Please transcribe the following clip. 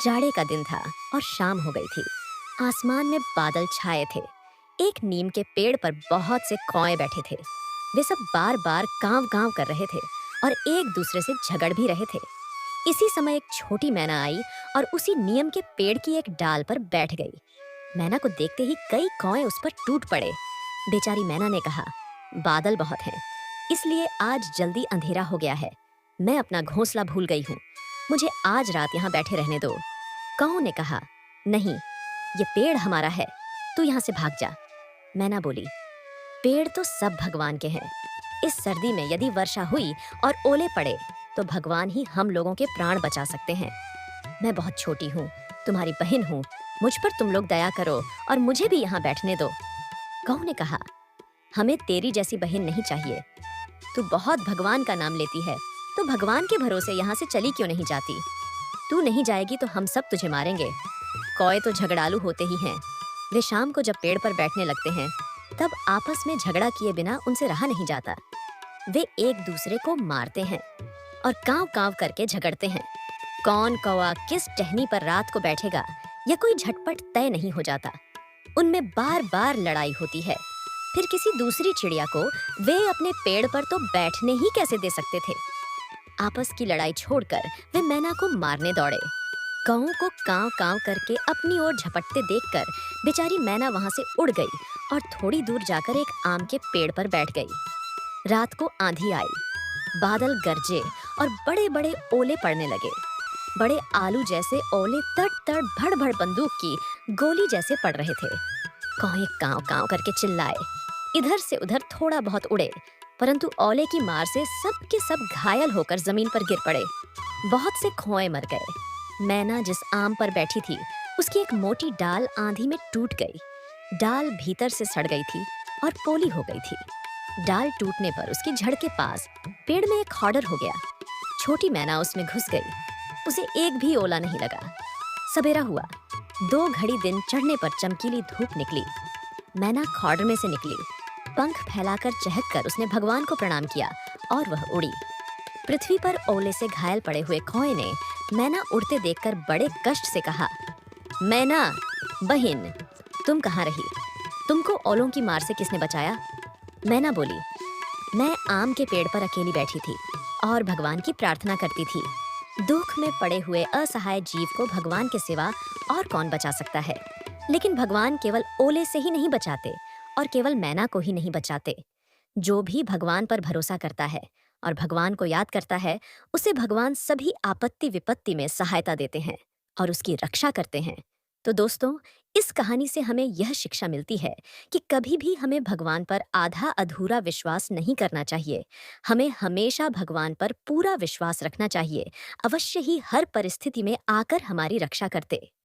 जाड़े का दिन था और शाम हो गई थी। आसमान में बादल छाए थे। एक नीम के पेड़ पर बहुत से कौए बैठे थे। वे सब बार बार कांव कांव कर रहे थे और एक दूसरे से झगड़ भी रहे थे। इसी समय एक छोटी मैना आई और उसी नीम के पेड़ की एक डाल पर बैठ गई। मैना को देखते ही कई कौए उस पर टूट पड़े। बेचारी मैना ने कहा, बादल बहुत हैं, इसलिए आज जल्दी अंधेरा हो गया है। मैं अपना घोंसला भूल गई हूँ। मुझे आज रात यहाँ बैठे रहने दो। कौओं ने कहा, नहीं, ये पेड़ हमारा है, तू यहाँ से भाग जा। मैना बोली, पेड़ तो सब भगवान के हैं। इस सर्दी में यदि वर्षा हुई और ओले पड़े तो भगवान ही हम लोगों के प्राण बचा सकते हैं। मैं बहुत छोटी हूँ, तुम्हारी बहन हूँ, मुझ पर तुम लोग दया करो और मुझे भी यहाँ बैठने दो। कौओं ने कहा, हमें तेरी जैसी बहन नहीं चाहिए। तू बहुत भगवान का नाम लेती है, तो भगवान के भरोसे यहाँ से चली क्यों नहीं जाती? तू नहीं जाएगी तो हम सब तुझे मारेंगे। कौए तो झगड़ालू होते ही हैं। वे शाम को जब पेड़ पर बैठने लगते हैं तब आपस में झगड़ा किए बिना उनसे रहा नहीं जाता। वे एक दूसरे को मारते हैं और कांव कांव करके झगड़ते हैं। कौन कौआ किस टहनी पर रात को बैठेगा, यह कोई झटपट तय नहीं हो जाता। उनमें बार बार लड़ाई होती है। फिर किसी दूसरी चिड़िया को वे अपने पेड़ पर तो बैठने ही कैसे दे सकते थे। आपस की लड़ाई छोड़कर वे मैना को मारने दौड़े। कौओं को कांव कांव करके अपनी ओर झपटते देखकर बेचारी मैना वहां से उड़ गई और थोड़ी दूर जाकर एक आम के पेड़ पर बैठ गई। रात को आंधी आई, बादल गरजे और बड़े बड़े ओले पड़ने लगे। बड़े आलू जैसे ओले तड़ तड़ भड़ भड़ बंदूक की गोली जैसे पड़ रहे थे। कौए कांव कांव करके चिल्लाए, इधर से उधर थोड़ा बहुत उड़े, परंतु ओले की मार से सब के सब घायल होकर जमीन पर गिर पड़े। बहुत से कौए मर गए। मैना जिस आम पर बैठी थी उसकी एक मोटी डाल आंधी में टूट गई। डाल भीतर से सड़ गई थी और पोली हो गई थी। डाल टूटने पर उसकी जड़ के पास पेड़ में एक खॉडर हो गया। छोटी मैना उसमें घुस गई। उसे एक भी ओला नहीं लगा। सवेरा हुआ। 2 घड़ी दिन चढ़ने पर चमकीली धूप निकली। मैना खॉडर में से निकली। पंख फैलाकर चहककर उसने भगवान को प्रणाम किया और वह उड़ी। पृथ्वी पर ओले से घायल पड़े हुए कौए ने मैना उड़ते देखकर बड़े कष्ट से कहा, मैना बहन, तुम कहाँ रही? तुमको ओलों की मार से किसने बचाया? मैना बोली, मैं आम के पेड़ पर अकेली बैठी थी और भगवान की प्रार्थना करती थी। दुख में पड़े हुए असहाय जीव को भगवान के सिवा और कौन बचा सकता है? लेकिन भगवान केवल ओले से ही नहीं बचाते और केवल मैना को ही नहीं बचाते। जो भी भगवान पर भरोसा करता है और भगवान को याद करता है, उसे भगवान सभी आपत्ति विपत्ति में सहायता देते हैं और उसकी रक्षा करते हैं। तो दोस्तों, इस कहानी से हमें यह शिक्षा मिलती है कि कभी भी हमें भगवान पर आधा अधूरा विश्वास नहीं करना चाहिए। हमें हमेशा भगवान पर पूरा विश्वास रखना चाहिए। अवश्य ही हर परिस्थिति में आकर हमारी रक्षा करते।